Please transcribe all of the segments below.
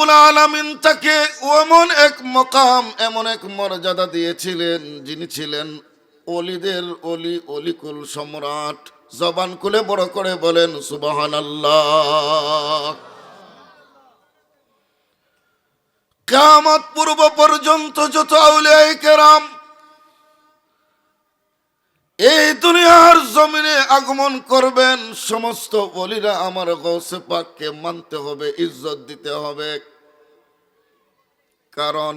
রব্বুল আলামিন তাকে এমন এক মকাম, এমন এক মর্যাদা দিয়েছিলেন, যিনি ছিলেন অলিদের অলি, অলিকুল সম্রাট। জবান খুলে বড় করে বলেন সুবহানাল্লাহ। কিয়ামত পূর্ব পর্যন্ত যত আউলিয়া কেরাম এই দুনিয়ার জমিনে আগমন করবেন, সমস্ত ওলিরা আমার গৌসে পাককে মানতে হবে, ইজ্জত দিতে হবে। কারণ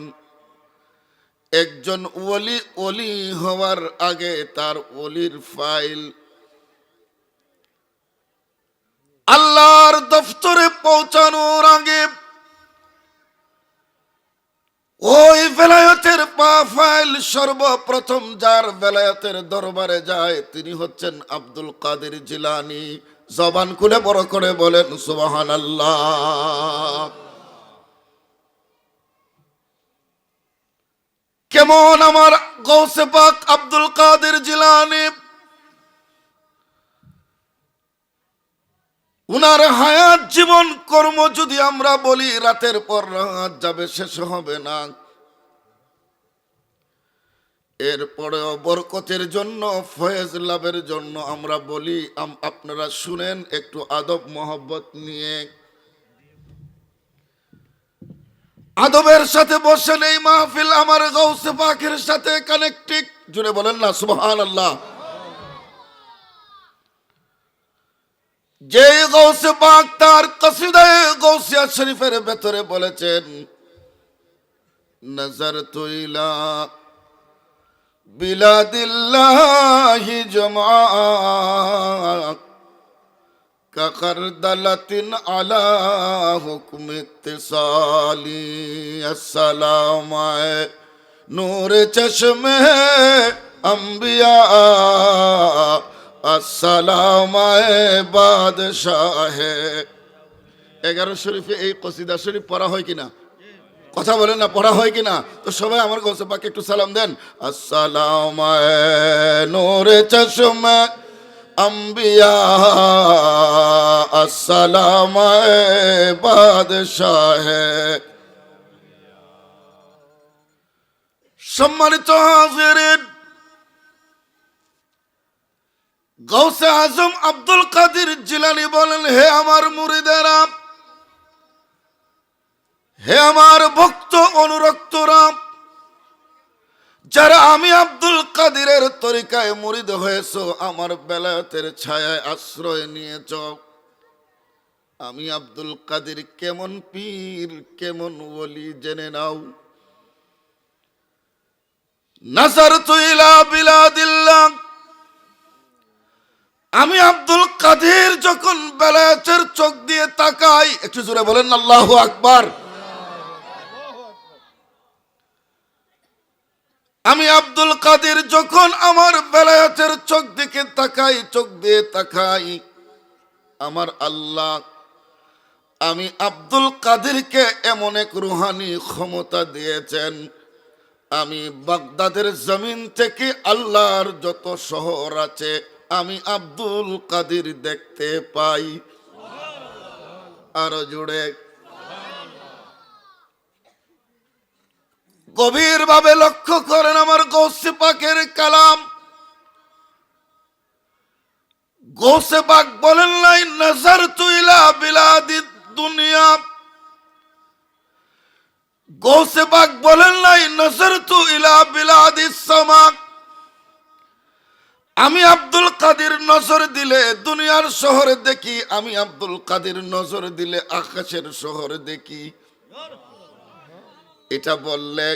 একজন ওলি ওলি হওয়ার আগে তার ওলির ফাইল আল্লাহর দফতরে পৌঁছানোর আগে ওই বেলায়েতের ফাইল সর্বপ্রথম যার বেলায়েতের দরবারে যায় তিনি হচ্ছেন আব্দুল কাদের জিলানী। জবান খুলে বড় করে বলেন সুবহানাল্লাহ। কেমন আমার গৌসে পাক আব্দুল কাদের জিলানী, উনার হায়াত জীবন কর্ম যদি আমরা বলি রাতের পর রাত যাবে, শেষ হবে না। এরপরেও বরকতের জন্য, ফয়েজ লাভের জন্য আমরা বলি, আপনারা শুনেন একটু আদব মোহব্বত নিয়ে। আদবের সাথে বসেন এই মাহফিল আমার গৌসে পাকের সাথে কানেক্টেড। জুড়ে বলেন না সুবহানাল্লাহ। যে গৌসে পাক তার কসিদায়ে গৌসিয়া শরীফের ভেতরে বলেছেন, নজরতু ইলা বিলাদিল্লাহি জামআ কাকারদালাতিন আলা হুকম ইত্তিসালি। আসসালামু নূরে চশমে আম্বিয়া, আসসালামু বাদশাহে। 11 শরীফে এই কসিদা শরীফ পড়া হয় কিনা? কথা বলেন না, পড়া হয় কিনা? তো সবাই আমার গৌসে পাককে একটু সালাম দেন। আসসালামু নূরে চশমে আম্বিয়া, আসসালামু বাদশাহে। সম্মানিত হাজিরিন, গৌসে আজম আব্দুল কাদের জিলানী বলেন, হে আমার মুরিদেরা, হে আমার ভক্ত অনুরক্তরা, যারা আমি আব্দুল কাদিরের তরিকায় মুরিদ হয়েছো, আমার বেলায়েতের ছায়ায় আশ্রয় নিয়েছ, আমি আব্দুল কাদির কেমন পীর, কেমন ওলি জেনে নাও। নাজারতু ইলা বিলাদিল্লাহ, আমি আব্দুল কাদের যখন বেলায়েতের চোখ দিয়ে তাকাই, একটু জোরে বলেন আল্লাহু আকবার। আমি আব্দুল কাদের যখন আমার বেলায়েতের চোখ দিকে তাকাই, চোখ দিয়ে তাকাই, আমার আল্লাহ আমি আব্দুল কাদেরকে এমন এক রুহানি ক্ষমতা দিয়েছেন, আমি বাগদাদের জমিন থেকে আল্লাহর যত শহর আছে আমি আব্দুল কাদের দেখতে পাই। আরো জুড়ে গভীর ভাবে লক্ষ্য করেন আমার গৌসে পাকের কালাম। গৌসে পাক বলেন নাই নাজারতু ইলা বিলাদিদ দুনিয়া, গৌসে পাক বলেন নাই নাজারতু ইলা বিলাদিস সামা। আমি আব্দুল কাদের নজর দিলে দুনিয়ার শহরে দেখি, আমি আব্দুল কাদের নজর দিলে আকাশের শহরে দেখি। এটা বললে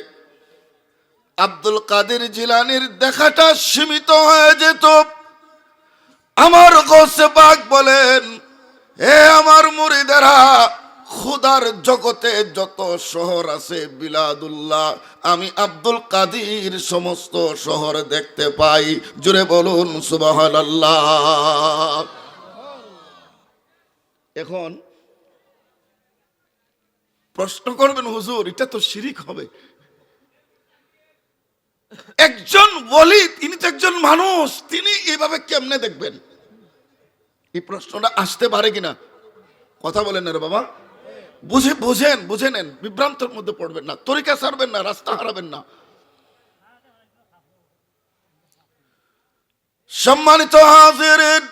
আব্দুল কাদের জিলানীর দেখাটা সীমিত হয়ে যেত। আমার গৌসে পাক বলেন, হে আমার মুরিদেরা, খুদার জগতে যত শহর আছে বিলাদুল্লাহ, আমি আব্দুল কাদের সমস্ত শহর দেখতে পাই। জুড়ে বলুন সুবহানাল্লাহ। এখন প্রশ্ন করবেন, হুজুর এটা তো শিরিক হবে। একজন ওলি, তিনি তো একজন মানুষ, তিনি এইভাবে কেমনে দেখবেন? এই প্রশ্নটা আসতে পারে কিনা? কথা বলেন না রে বাবা। বুঝে নেন, বিভ্রান্তের মধ্যে পড়বেন না, তরিকা ছাড়বেন না, রাস্তা হারাবেন না। সম্মানিত হাজিরিন,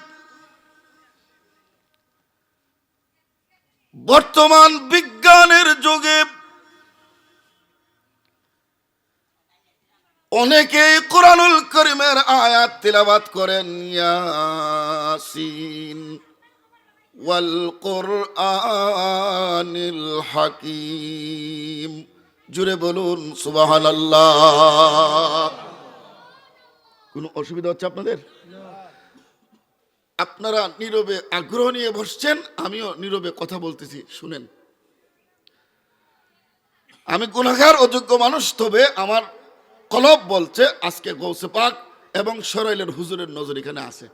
বর্তমান বিজ্ঞানের যুগে অনেকেই কোরআনুল কারীমের আয়াত তিলাওয়াত করেন, ইয়াসিন ওয়াল কুরআনিল হাকিম। জুড়ে বলুন সুবহানাল্লাহ। কোনো অসুবিধা হচ্ছে আপনাদের? আপনারা নীরবে আগ্রহ নিয়ে বসছেন, আমিও নীরবে কথা বলতেছি, শুনেন। আমি গুনাহগার অযোগ্য মানুষ, তবে আমার কলব বলছে আজকে গৌসে পাক এবং সরাইলের হুজুরের নজর এখানে আছে।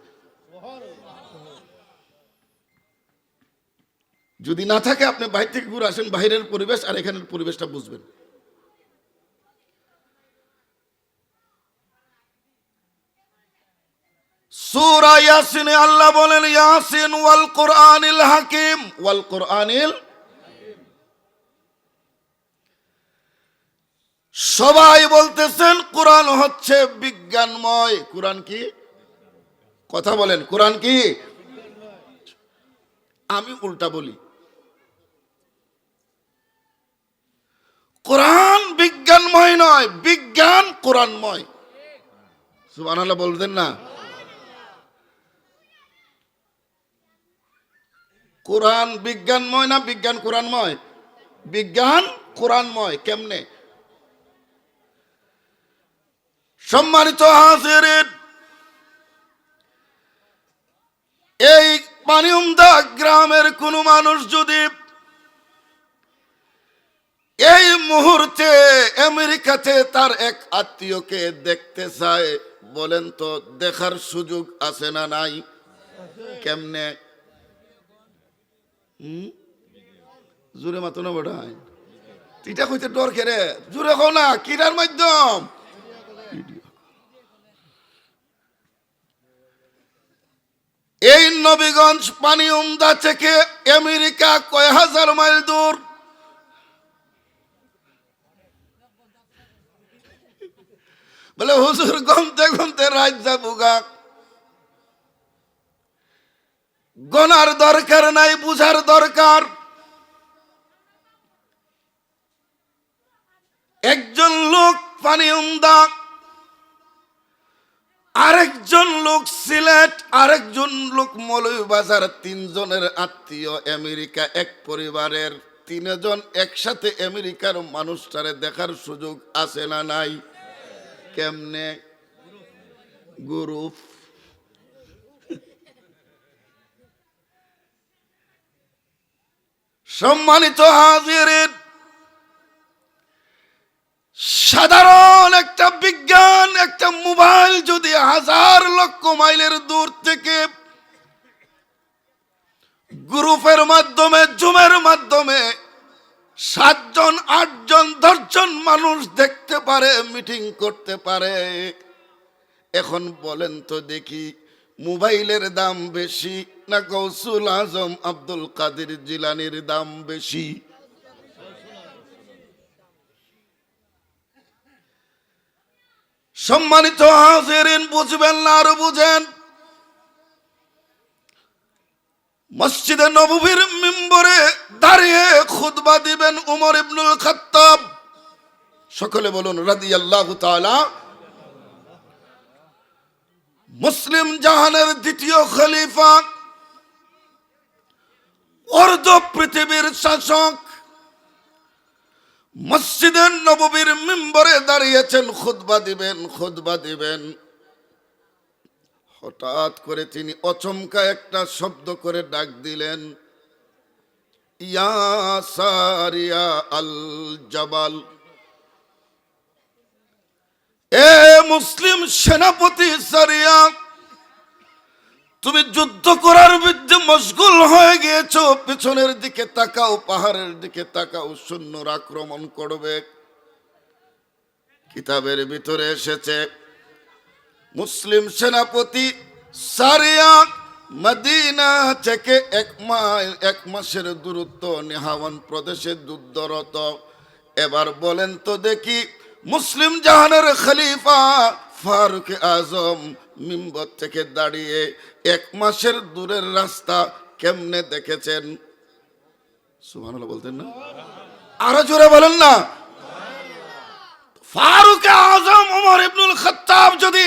যদি না থাকে আপনি বাইরে থেকে ঘুরে আসেন, বাইরের পরিবেশ আর এখানের পরিবেশটা বুঝবেন। সূরা ইয়াসিনে আল্লাহ বলেন, ইয়াসিন ওয়াল কুরআনিল হাকিম। ওয়াল কুরআনিল, সবাই বলতেছেন কোরআন হচ্ছে বিজ্ঞানময়। কোরআন কি? কথা বলেন, কোরআন কি? আমি উল্টা বলি, কোরআন বিজ্ঞানময় নয়, বিজ্ঞান কোরআনময়। সুবহানাল্লাহ বলতেন না? কোরআন বিজ্ঞানময় না বিজ্ঞান কোরআনময়? বিজ্ঞান কোরআনময়। কেমনে? সম্মানিত হাজিরিন, এই পানিউমদা গ্রামের কোন মানুষ যদি এই মুহূর্তে আমেরিকাতে তার এক আত্মীয়কে দেখতে চায়, বলেন তো দেখার সুযোগ আছে না নাই? কেমনে? জোরে মাতো না বড়াই, এটা কইতে ডর খেরে, জোরে কও না, কিরার মাধ্যম? এই নবীগঞ্জ পানিউমদা থেকে আমেরিকা কয় হাজার মাইল দূর। বলে হুজুর গমতে গমতে রাত যাবুগা। গনার দরকার নাই, বুঝার দরকার। একজন লোক পানিউমদা, আরেকজন লোক সিলেট, আরেকজন লোক মৌলভীবাজার, তিনজনের আত্মীয় আমেরিকা, এক পরিবারের তিনজন একসাথে আমেরিকার মানুষটারে দেখার সুযোগ আছে না নাই? কেমনে? গ্রুপ। সম্মানিত হাজিরিন, সাধারণ একটা বিজ্ঞান, একটা মোবাইল যদি হাজার লক্ষ মাইলের দূর থেকে গ্রুপের মাধ্যমে, জুমের মাধ্যমে 7 জন 8 জন 10 জন মানুষ দেখতে পারে, মিটিং করতে পারে। এখন বলেন তো দেখি, মোবাইলের দাম বেশি না গৌসুল আজম আব্দুল কাদের জিলানির দাম বেশি? সম্মানিত হাজিরিন, বুঝবেন না আরো বুঝেন। মসজিদে নববীর মিম্বরে দাঁড়িয়ে খুতবা দিবেন উমর ইবনুল খাত্তাব। সকলে বলুন রাদিয়াল্লাহু তাআলা। মুসলিম জাহানের দ্বিতীয় খলিফা, অর্ধ পৃথিবীর শাসক, মসজিদে নববীর মিম্বরে দাঁড়িয়েছেন, খুতবা দিবেন। হঠাৎ করে তিনি অচমকা একটা শব্দ করে ডাক দিলেন, ইয়া সারিয়া আল জাবাল। এ মুসলিম সেনাপতি সারিয়া, তুমি যুদ্ধ করার বিরুদ্ধে মশগুল হয়ে গিয়েছো, পিছনের দিকে তাকাও, পাহাড়ের দিকে তাকাও, সৈন্যরা আক্রমণ করবে। কিতাবের ভিতরে এসেছে মুসলিম সেনাপতি সারিয়া মদিনা থেকে 1 মাইল 1 মাসের দূরত্ব নেহাওয়ান প্রদেশে যুদ্ধরত। এবার বলেন তো দেখি, মুসলিম জাহানের খলিফা ফারুক আজম মিম্বর থেকে দাঁড়িয়ে 1 মাসের দূরের রাস্তা কেমনে দেখেছেন? সুবহানাল্লাহ বলতেন না? আরো জোরে বলেন না। ফারুক আজম ওমর ইবনুল খাত্তাব যদি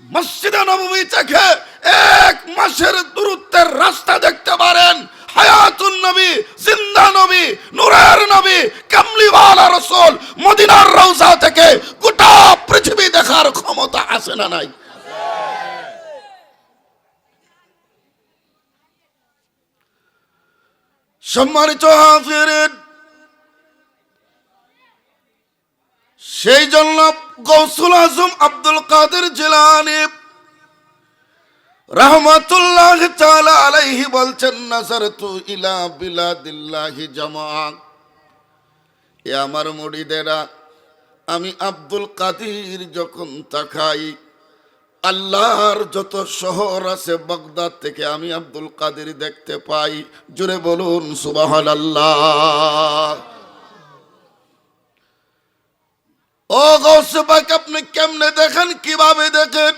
মসজিদে নববী থেকে 1 মাসের দূরত্বের রাস্তা দেখতে পারেন, হায়াতুন নবী, জিন্দা নবী, নূরের নবী, কামলিওয়ালা রাসূল মদিনার রওজা থেকে গোটা পৃথিবী দেখার ক্ষমতা আছে না নাই? সম্মানিত হাজিরিন, সেই জন্য গৌসুল আজম আব্দুল কাদের জিলানী রাহমাতুল্লাহ তাআলা আলাইহি বলছেন, নাজারতু ইলা বিলাদিল্লাহি জামআ। এ আমার মুরিদেরা, আমি আব্দুল কাদের যখন তাকাই, আল্লাহর যত শহর আছে বাগদাদ থেকে আমি আব্দুল কাদের দেখতে পাই। জোরে বলুন সুবহানাল্লাহ। ও গৌসে পাক, আপনি কেমনে দেখেন, কিভাবে দেখেন?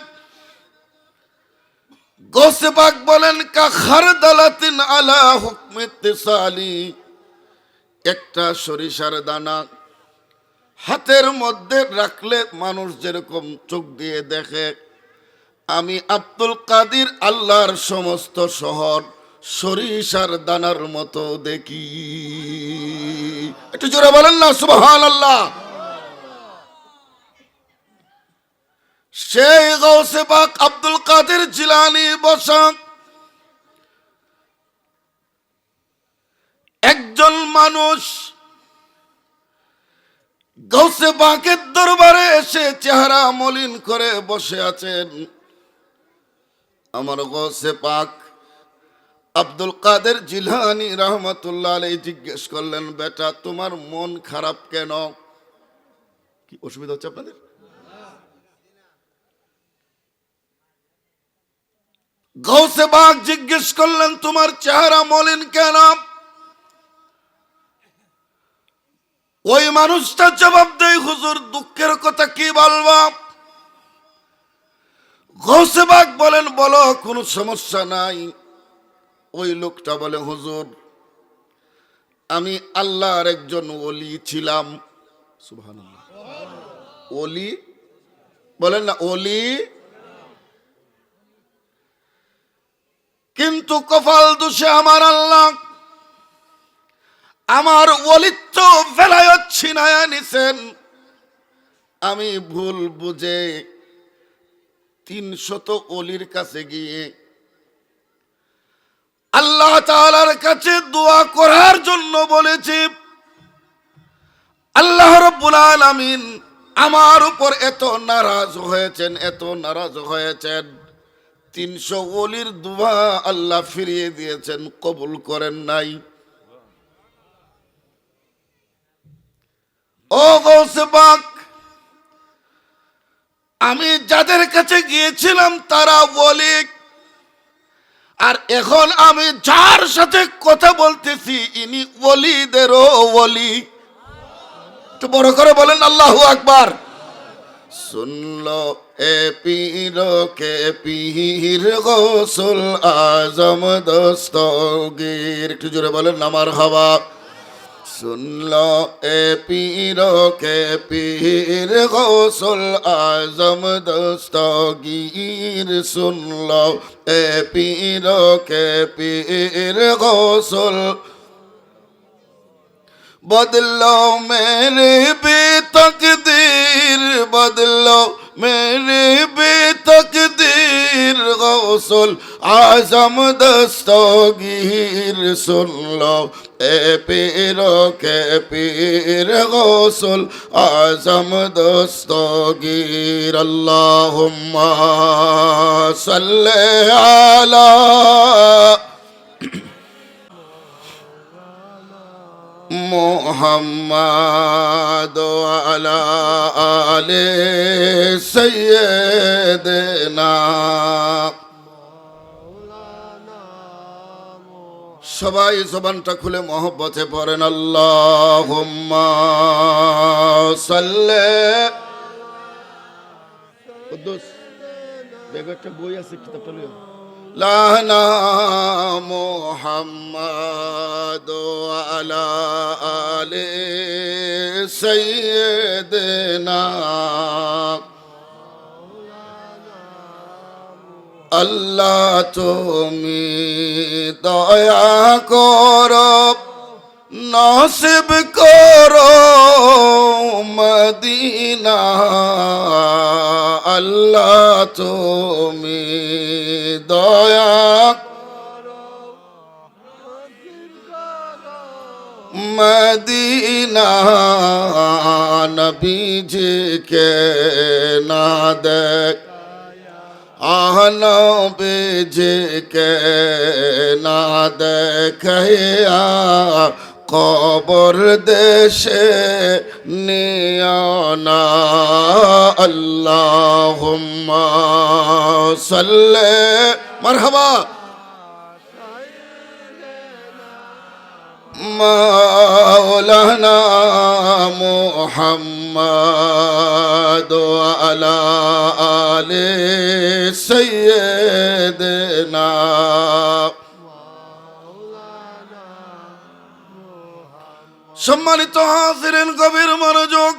গৌসে পাক বলেন, কা খারদালাতিন আলা হুকমি ইত্তিসালি। একটা সরিষার দানা হাতের মধ্যে রাখলে মানুষ যেরকম চোখ দিয়ে দেখে, আমি আব্দুল কাদের আল্লাহর সমস্ত শহর সরিষার দানার মতো দেখি। একটু জোরে বলেন না সুবহানাল্লাহ। সেই গৌসে পাক আব্দুল কাদের জিলানী বসা একজন মানুষ গৌসে পাকের দরবারে এসে চেহারা মলিন করে বসে আছেন। আমার গৌসে পাক আব্দুল কাদের জিলানী রাহমাতুল্লাহ আলাইহি জিজ্ঞেস করলেন, বেটা তোমার মন খারাপ কেন? কি অসুবিধা হচ্ছে আপনাদের? গৌসে পাক জিজ্ঞেস করলেন, তোমার চেহারা মলিন কেন? ওই মানুষটা জবাব দেয়, হুজুর দুঃখের কথা কি বলবো? গৌসে পাক বলেন, বলো, কোনো সমস্যা নাই। ওই লোকটা বলে, হুজুর আমি আল্লাহর একজন ওলি ছিলাম। সুবহানাল্লাহ। ওলি বলেন না, ওলি। কিন্তু কপাল দোষে আমার আল্লাহ আমার ওলিত্ব ভেলায়ত ছিনায়া নিছেন। আমি ভুল বুঝে 300 ওলির কাছে গিয়ে আল্লাহ তাআলার কাছে দোয়া করার জন্য বলেছি, আল্লাহ রাব্বুল আলামিন আমার উপর এত নারাজ হয়েছেন, এত নারাজ হয়েছেন, 300 ওলির দোয়া আল্লাহ ফিরিয়ে দিয়েছেন, কবুল করেন নাই। ও গৌসে পাক, আমি যাদের কাছে গিয়েছিলাম তারা ওলি, আর এখন আমি যার সাথে কথা বলতেছি ইনি ওলিদেরও ওলি। একটু বড় করে বলেন আল্লাহু আকবার। শুনলো এ পীর কে পীর গৌসুল আজম দস্তগীর। একটু জোরে বলেন না মারহাবা। শুনলো এ পীর কে পীর গৌসুল আজম দস্তগীর। শুনলো এ পীর কে পীর গৌসুল। बदलो मेरे बेतकदीर, बदलो मेरे बेतकदीर गौसुल आजम दस्तगीर। सुन लो ए पीरो के पीर गौसुल आजम दस्तगीर। अल्लाहुम्मा सल्ले अला मुहम्मद अला आले सय्यदना সবাই জবানটা খুলে মহব্বতে পড়েন আল্লাহুম্মা সাল্লি। কুদ্দুস বেগে একটা বই আছে, কিতাবটা লইও। লানা মুহাম্মাদ আলা আলি সাইয়্যিদিনা আল্লাহ তুমি দয়া করো, নসিব করো মদিনা। আল্লাহ তুমি দয়া মদিনা। নবীজিকে না দেখ নবীজিকে না দেখাইয়া কবর দেশে নিও না। আল্লাহুম্মা সাল্লি মারহাবা মাওলানা মুহাম্মাদ আলা আলি সাইয়্যিদিনা। সম্মানিত হাজিরিন, গভীর মনোযোগ।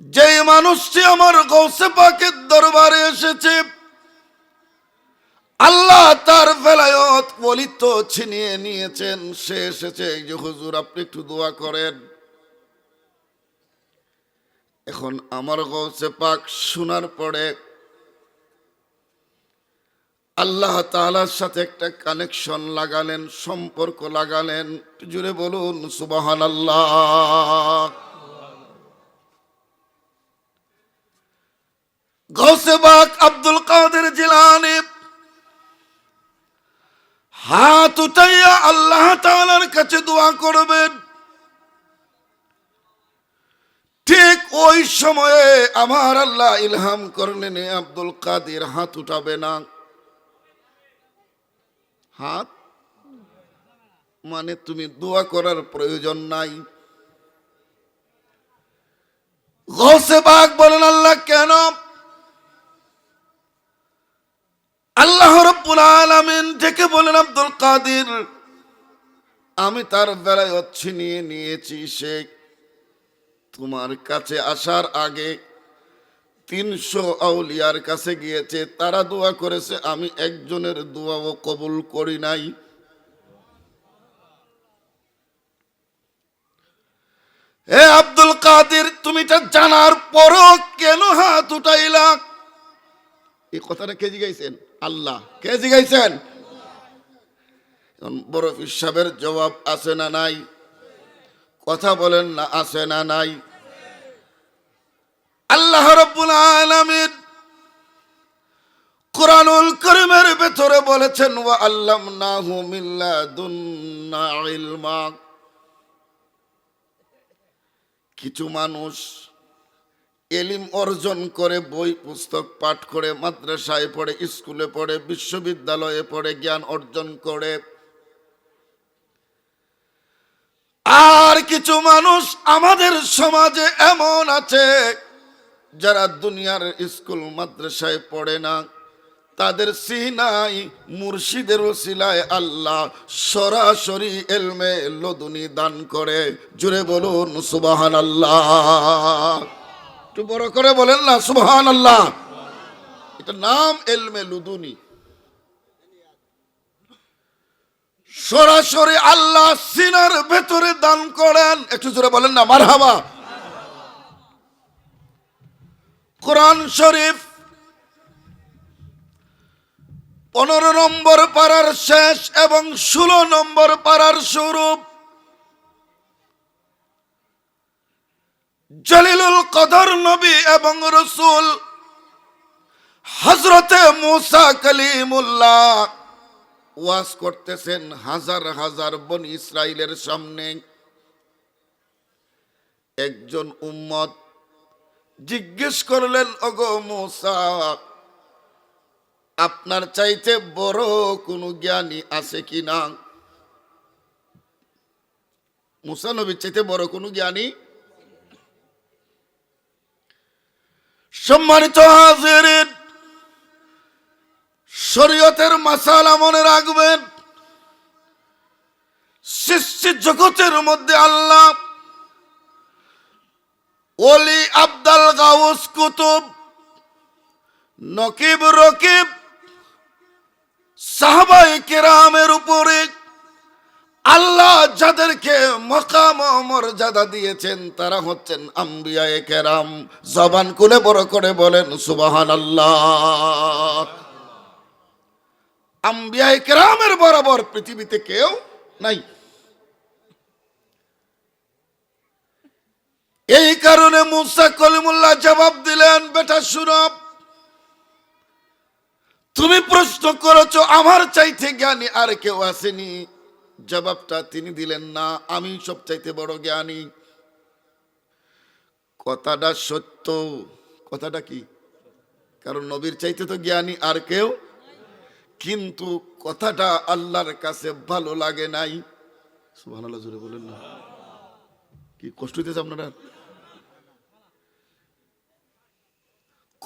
যেই মানুষটি আমার গৌসে পাকের দরবারে এসেছে, আল্লাহ তার বেলায়ত ওলিত্ব ছিনিয়ে নিয়েছেন। সে এসেছে যে হুজুর আপনি একটু দোয়া করেন। এখন আমার গৌসে পাক শোনার পরে আল্লাহ তাআলার সাথে একটা কানেকশন লাগালেন, সম্পর্ক লাগালেন। জুড়ে বলুন সুবহানাল্লাহ। গৌসে পাক আব্দুল কাদের জিলানী হাত উঠাইয়া আল্লাহ তাআলার কাছে দোয়া করবেন। ঠিক ওই সময়ে আমার আল্লাহ ইলহাম করলেন আব্দুল কাদের হাত উঠাবে না। হাত মানে তুমি দোয়া করার প্রয়োজন নাই। গৌসে পাক বলেন আল্লাহ কেন? আল্লাহ রাব্বুল আলামিন থেকে বলেন আব্দুল কাদের আমি তার বেলায়ত ছিনিয়ে নিয়েছি। সে তোমার কাছে আসার আগে 300 আউলিয়ার কাছে গিয়েছে, তারা দোয়া করেছে, আমি একজনের দোয়াও কবুল করি নাই। হে আব্দুল কাদের, তুমি এটা জানার পরও কেন হাত উঠাইলা? এই কথাটা কে জিগাইছেন? আল্লাহ। কে জিগাইছেন? বড় পীর সাহেবের জবাব আছে না নাই? কথা বলেন না, আছে না নাই? আল্লাহ রাব্বুল আলামিন কুরআনুল কারীমের ভেতরে বলেছেন ওয়া আল্লামনাহু মিন লাদুন্না ইলমা। কিছু মানুষ এলিম অর্জন করে, বই পুস্তক পাঠ করে, মাদ্রাসায় পড়ে, স্কুলে পড়ে, বিশ্ববিদ্যালয়ে পড়ে, জ্ঞান অর্জন করে। আর কিছু মানুষ আমাদের সমাজে এমন আছে যারা দুনিয়ার স্কুল মাদ্রাসায় পড়ে না, তাদের সিনাই মুর্শিদের ওসিলায় আল্লাহ সরাসরি এলমে লদুনি দান করে। জুড়ে বলুন সুবহানাল্লাহ। একটু বড় করে বলেন না সুবহানাল্লাহ। এটা নাম এলমে লুদুনি। সরাসরি আল্লাহ সিনার ভেতরে দান করেন। একটু জোরে বলেন না মারহাবা। কোরআন শরীফ 15 নম্বর পারার শেষ এবং 16 নম্বর পারার শুরু। জলিলুল কদর নবী এবং রাসূল হযরতে মুসা কালিমুল্লাহ ওয়াজ করতেছেন হাজার হাজার বনি ইসরাইলের সামনে। একজন উম্মত জিজ্ঞেস করলেন ওগো মুসা, আপনার চাইতে বড় কোনো জ্ঞানী আছে কি না? মুসা নবীর চাইতে বড় কোনো জ্ঞানী? সম্মানিত হাজিরিন, শরীয়তের মাসালা মনে রাখবেন। সৃষ্টি জগতের মধ্যে আল্লাহ ওলি, আবদাল, গাউস, কুতুব, নকিব, রকিব, সাহাবায়ে কেরামের উপরে আল্লাহ যাদেরকে মাকাম ও মর্যাদা দিয়েছেন তারা হচ্ছেন আম্বিয়ায়ে কেরাম। জবান খুলে বড় করে বলেন সুবহানাল্লাহ। আম্বিয়ায়ে কেরামের বরাবর পৃথিবীতে কেউ নাই। এই কারণে মুসা কলিমুল্লাহ জবাব দিলেন, বেটা শুনো, তুমি প্রশ্ন করেছো আমার চাইতে জ্ঞানী আর কেউ আসেনি। জবাবটা তিনি দিলেন না, আমি সব চাইতে বড় জ্ঞানী। কথাটা সত্য। কথাটা কি? কারণ নবীর চাইতে তো জ্ঞানী আর কেউ, কিন্তু কথাটা আল্লাহর কাছে ভালো লাগে নাই। সুবহানাল্লাহ জোরে বলেন না। কি কষ্ট হইতেছে আপনারা?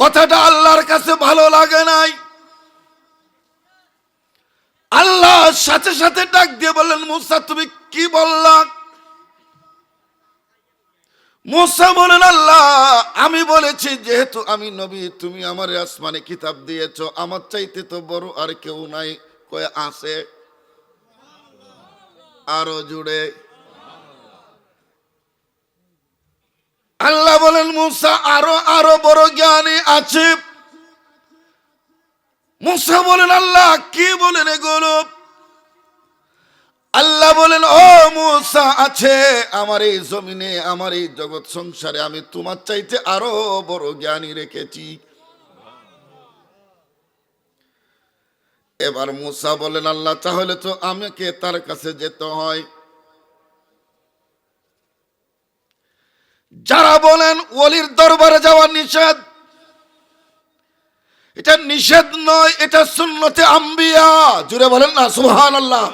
কথাটা আল্লাহর কাছে ভালো লাগে নাই। আল্লাহ সাথে সাথে ডাক দিয়ে বললেন, মুসা তুমি কি বললা? মুসা বলেন, আল্লাহ আমি বলেছি যেহেতু আমি নবী, তুমি আমার আসমানে কিতাব দিয়েছো, আমার চাইতে তো বড় আর কেউ নাই। কয়ে আছে? আরো জুড়ে। আল্লাহ বলেন, মুসা আরো আরো বড় জ্ঞানী আছে। মুসা বলেন, আল্লাহ কি বলেন এগুলো? আল্লাহ বলেন, ও মুসা, আছে আমার এই জমিনে, আমার এই জগৎ সংসারে আমি তোমার চাইতে আরো বড় জ্ঞানী রেখেছি। এবার মুসা বলেন, আল্লাহ তাহলে তো আমাকে তার কাছে যেতে হয়। যারা বলেন ওলির দরবারে যাওয়া নিষেধ, এটা নিষেধ নয়, এটা সুন্নতে আম্বিয়া। জুড়ে বলেন না সুবহানাল্লাহ।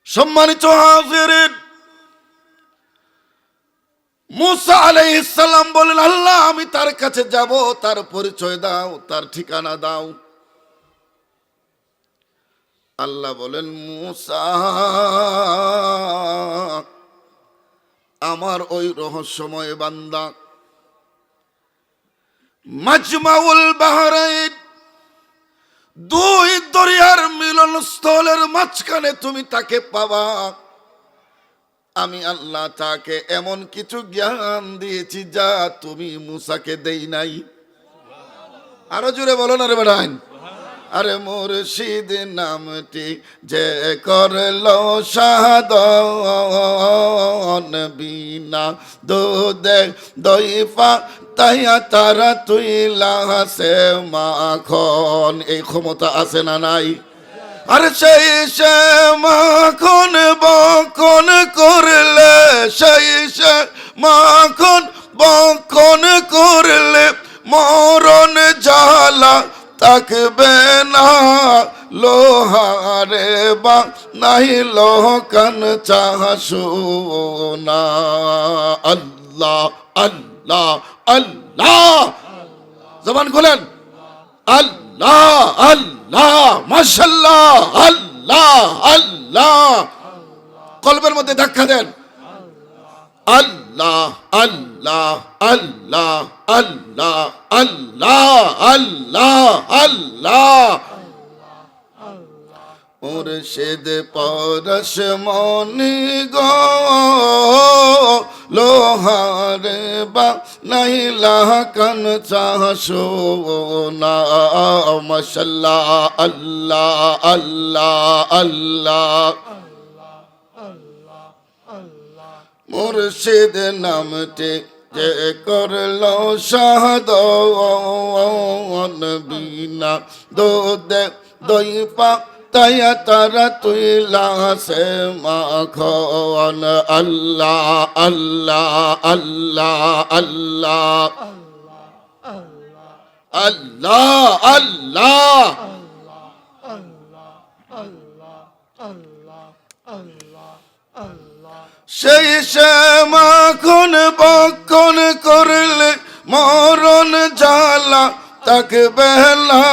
সম্মানিত হাজিরিন, মুসা আলাইহিস সালাম বলেন, আল্লাহ আমি তার কাছে যাব, তার পরিচয় দাও, তার ঠিকানা দাও। আল্লাহ বলেন, মুসা আমার ওই রহস্যময় বান্দা মাজমাউল বাহরাইন, দুই দরিয়ার মিলন স্থলের মাঝখানে তুমি তাকে পাবা। আমি আল্লাহ তাকে এমন কিছু জ্ঞান দিয়েছি যা তুমি মুসাকে দেই নাই। আরো জোরে বলো না রে বেড়াইন। আরে মুর্শিদ নামটি যে করলো সাধন, বিনা দুধে দইফা তাইয়া তারা তুইলা সে মাখন। এই ক্ষমতা আছে না নাই? আর সেই সে মাখন বখন করলে, সেই সে মাখন বখন করলে মরণ জ্বালা থাকবে না। লোহারে বা নাই লোহকান চাহসোনা। আল্লাহ আল্লাহ আল্লাহ, জবান খুলেন। আল্লাহ আল্লাহ, মাশাআল্লাহ, আল্লাহ আল্লাহ। কলবের মধ্যে ধাক্কা দেন। আল্লাহ আল্লাহ আল্লাহ আল্লাহ আল্লাহ আল্লাহ আল্লাহ। মুর্শিদ পরশ মনি গো লোহারে বা নাইলা কান চাহসোনা। মাশাআল্লাহ আল্লাহ আল্লাহ আল্লাহ। মুর্শিদ নামটি যে করলো সাধন, বিনা দুধে দইফা তাইয়া তারা তুইলা সে মাখন। আল্লাহ আল্লাহ আল্লাহ আল্লাহ। আল্লাহ আল্লাহ সেই সে মাখন বক্ষণ করলে মরণ জ্বালা তাকে বেলা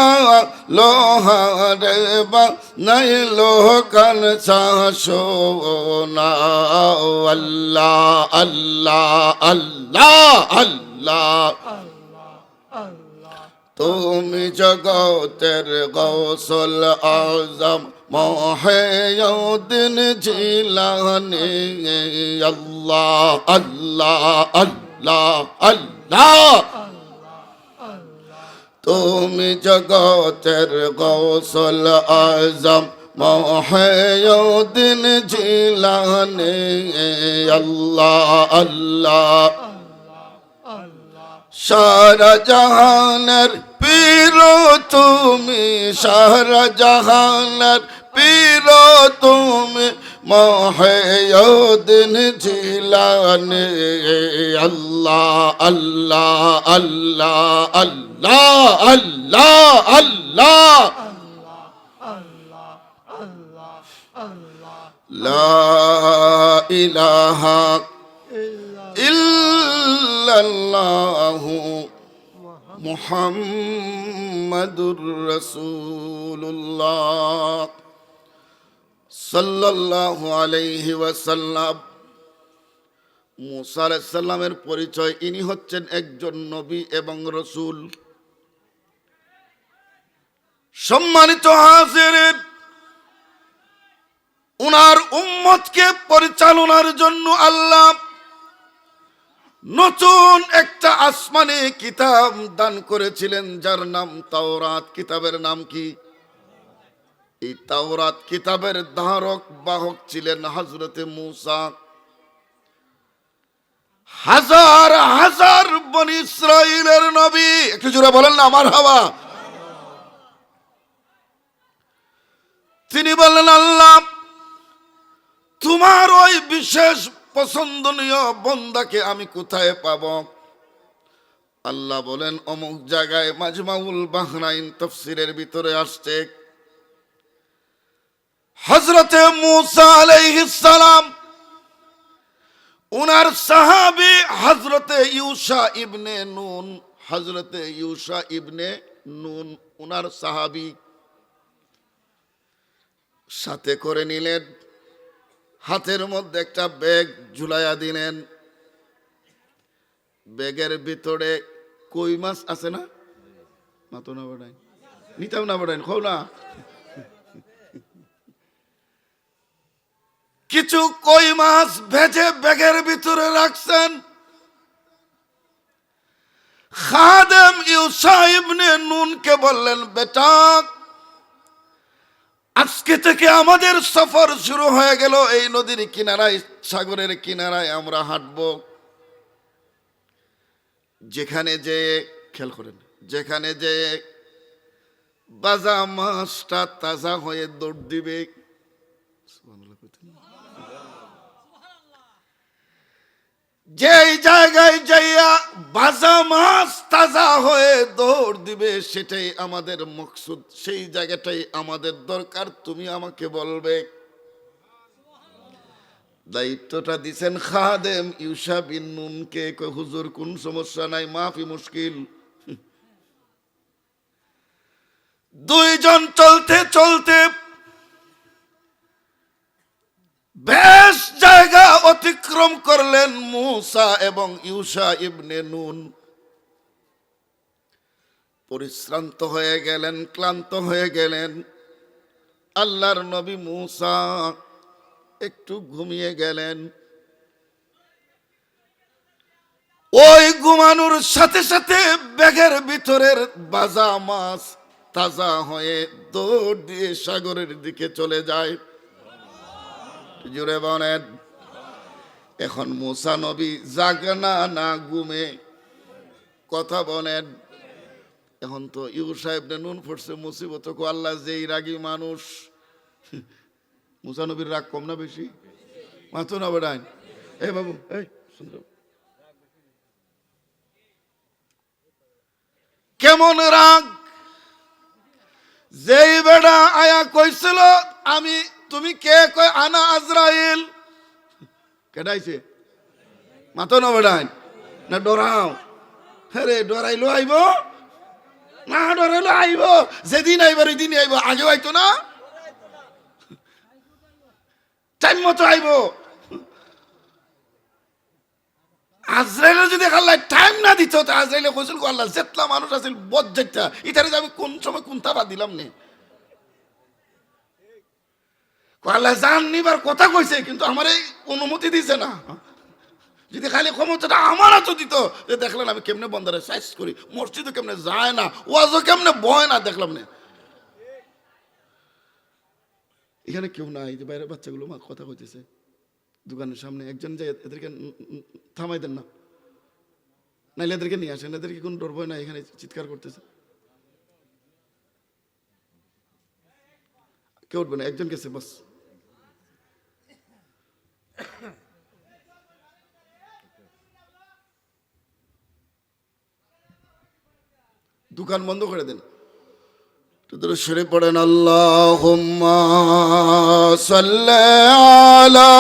লোহারে বা নাই লোকান শাসনা আল্লাহ আল্লাহ আল্লাহ আল্লাহ তুমি জগতের গৌসল আজম মহিউদ্দিন জিলানী আল্লাহ আল্লাহ আল্লাহ আল্লাহ তুমি জগতের গৌসল আজম মহিউদ্দিন জিলানী আল্লাহ আল্লাহ সারা জাহানের পীর তুমি সারা জাহানের পীর তুমি মহিউদ্দিন জিলানী আল্লাহ আল্লাহ আল্লাহ আল্লাহ আল্লাহ আল্লাহ লা ইলাহা ইল্লাল্লাহু মুহাম্মাদুর রাসূলুল্লাহ সাল্লাল্লাহু আলাইহি ওয়াসাল্লাম। মুসা আলাইহিস সালামের পরিচয়, ইনি হচ্ছেন একজন নবী এবং রাসূল। সম্মানিত হাজিরিন, উনার উম্মতকে পরিচালনার জন্য আল্লাহ নতুন একটা আসমানি কিতাব দান করেছিলেন, যার নাম তাওরাত। কিতাবের নাম কি? এই তাওরাত কিতাবের ধারক বাহক ছিলেন হযরতে মূসা। হাজার হাজার বনি ইসরাইলের নবী, একটু জোরে বলেন না মারহাবা। তিনি বললেন, আল্লাহ তোমার ওই বিশেষ পছন্দনীয় বন্দাকে আমি কোথায় পাব? আল্লাহ বলেন, অমুক জায়গায়। মাজমাউল বাহরাইন তাফসীরের ভিতরে আসছে, হযরতে মূসা আলাইহিস সালাম উনার সাহাবী হযরতে ইউশা ইবনে নুন, হযরতে ইউশা ইবনে নুন উনার সাহাবী সাথে করে নিলেন। হাতের মধ্যে একটা ব্যাগ ঝুলাইয়া দিলেন। ব্যাগের ভিতরে কই মাছ আছে না? মাতো না বাড়াই, নিতাম না বাড়াই, খাও না। কিছু কই মাছ ভেজে ব্যাগের ভিতরে রাখছেন। খাদেম ইউশা ইবনে নুনকে বললেন, বেটা আজকে থেকে আমাদের সফর শুরু হয়ে গেল। এই নদীর কিনারায়, সাগরের কিনারায় আমরা হাঁটব। যেখানে যে খেয়াল করেন, যেখানে যে বাজা মাছটা তাজা হয়ে দৌড় দিবে, যেই জায়গায় যাইয়া ভাজা মাছ তাজা হয়ে দৌড় দিবে, সেটাই আমাদের মকসুদ, সেই জায়গাটাই আমাদের দরকার। তুমি আমাকে বলবে। দায়িত্বটা দিছেন খাদেম ইউশা বিন নুনকে। হুজুর কোন সমস্যা নাই, মাফি মুশকিল। দুইজন চলতে চলতে বেশ জায়গা অতিক্রম করলেন মূসা এবং ইউশা ইবনে নুন। পরিশ্রান্ত হয়ে গেলেন, ক্লান্ত হয়ে গেলেন। আল্লাহর নবী মূসা একটু ঘুমিয়ে গেলেন। ওই ঘুমানোর সাথে সাথে ব্যাগের ভিতরের ভাজা মাছ তাজা হয়ে দৌড় দিয়ে সাগরের দিকে চলে যায়। জুড়ে বলেন। এখন মূসা নবী জাগনা না ঘুমে? কথা বলেন। এখন তো ইউশা ইবনে নুন পড়ছে মুসিবত। কো আল্লাহ, যেই রাগী মানুষ। মূসা নবীর রাগ কম না বেশি? মাথো না বেড়াই। এই বাবু, এই সুন্দর, কেমন রাগ, যেই বেড়া আয়া কইছিল আমি, তুমি কে? কয় আনা আজরাইল। কেডাইছে? মাতো না বেড়াই না ডরাও? হ্যাঁ ডরাইলো আইব না, ডরাইলো আইব, যেদিন আইবার ওই দিন আইব, আগেও আইতো না, টাইম মতো আইব। আজরাইলে যদি আল্লাহ টাইম না দিত, আজরাইলে কইছিল আল্লাহ যেতলা মানুষ আছিল বজ্জাইতা, ইতারে আমি কোন সময় কোনটা বাদ দিলাম নে। আল্লাহ জান নিবার কথা কইছে, কিন্তু আমার এই অনুমতি দিছে না। যদি খালি ক্ষমতাটা আমার হাতে দিত, যে দেখলেন আমি কেমনে বন্দারে সাইজ করি, মসজিদও কেমনে যায় না, ওয়াজও কেমনে বয় না, দেখলাম না। এখানে কেউ নাই, যে বাইরের বাচ্চাগুলো মা কথা কইতেছে দোকানের সামনে, একজন যে এদেরকে থামাই দেন না, নাইলে এদেরকে নিয়ে আসেন, এদেরকে কোন ডর ভয় না, এখানে চিৎকার করতেছে। কেউ উঠবে না, একজন গেছে বাস। দোকান বন্ধ করে দেন। সরে পড়েন আল্লাহুম্মা সাল্লি আলা,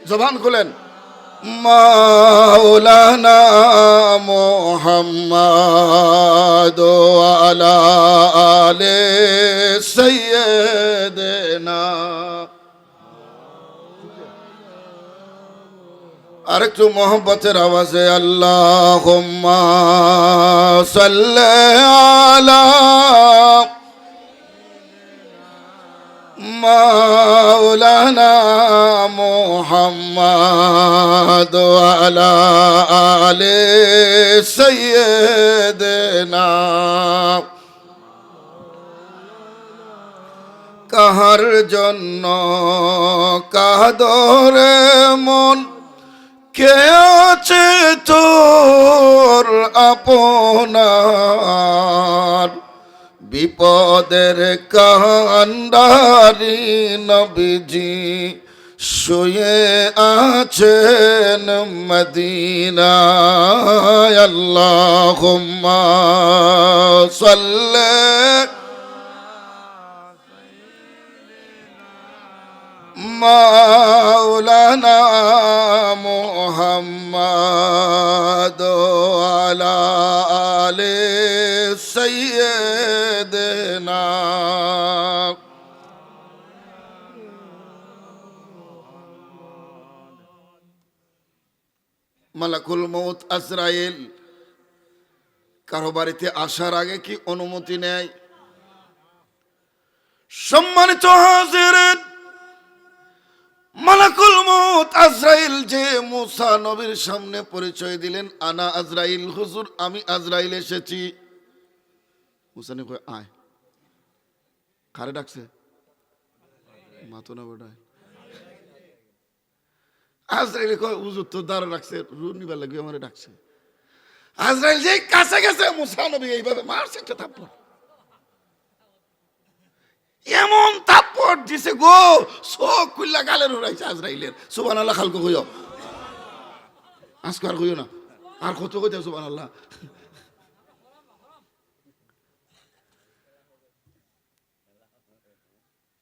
জবান খুলেন, মাওলানা মুহাম্মাদ ওয়া আলা আলি সাইয়্যিদিনা। আর একটু মোহব্বতের আওয়াজে আল্লাহুম্মা সাল্লি আলা মাওলানা মুহাম্মাদ ওয়া আলা আলি সাইয়্যিদিনা। কাহার জন্য কাদরে মন, কে আছে তোর আপনার, বিপদের কান্ডারি নবীজি শুয়ে আছেন মদিনায়। আল্লাহুম্মা সাল্লি মাওলানা মুহাম্মাদ আলা আলি সাইয়্যিদিনা। মালাকুল মউত আজরাইল কারো বাড়িতে আসার আগে কি অনুমতি নেয়? সম্মানিত হাজিরিন, মালাকুল মউত আজরাইল যে মুসা নবীর সামনে পরিচয় দিলেন, আনা আজরাইল, হুজুর আমি আজরাইল এসেছি। মুসা নে কয় আয়। কারে ডাকছে? মাতো না বেটা। আজরাইল কয় হুজুর তো দ্বারা রাখছে, রুন নিবার লাগবে, আমারে ডাকছে। আজরাইল যে কাছে গেছে, মুসা নবী এইভাবে মারছে একটা থাপ্পড়, এমন থাপ্পড় দিছে গো, চোখ খুললা গালের উড়াইছে আজরাইলের। সুবহানাল্লাহ খালকো কইও, আজকে আর কইও না, আর কত কইতে সুবহানাল্লাহ।